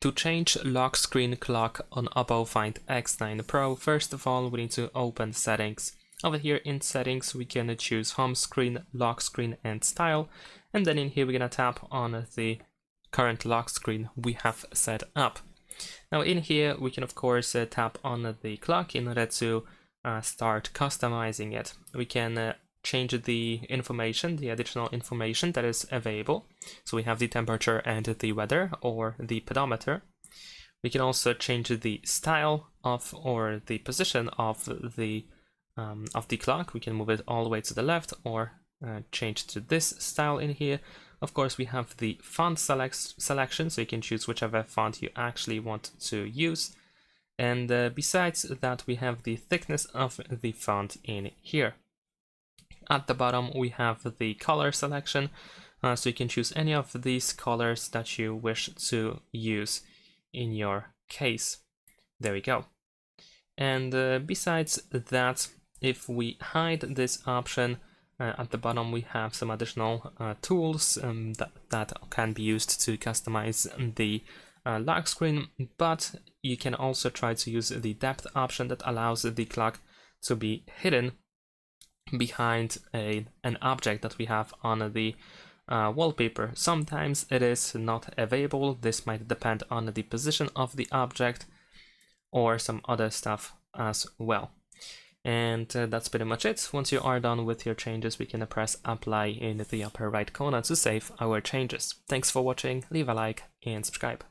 To change lock screen clock on OPPO Find X9 Pro, first of all, we need to open settings. Over here in settings, we can choose home screen, lock screen, and style. And then in here, we're gonna tap on the current lock screen we have set up. Now in here, we can of course tap on the clock in order to start customizing it. We can change the information, the additional information that is available. So we have the temperature and the weather, or the pedometer. We can also change the style of, or the position of the clock. We can move it all the way to the left, or change to this style in here. Of course, we have the font selection, so you can choose whichever font you actually want to use. And besides that, we have the thickness of the font in here. At the bottom, we have the color selection, so you can choose any of these colors that you wish to use in your case. There we go. And besides that, if we hide this option, at the bottom we have some additional tools that can be used to customize the lock screen, but you can also try to use the depth option that allows the clock to be hidden behind an object that we have on the wallpaper. Sometimes it is not available. This might depend on the position of the object or some other stuff as well. And that's pretty much it. Once you are done with your changes, we can press apply in the upper right corner to save our changes. Thanks for watching, leave a like and subscribe.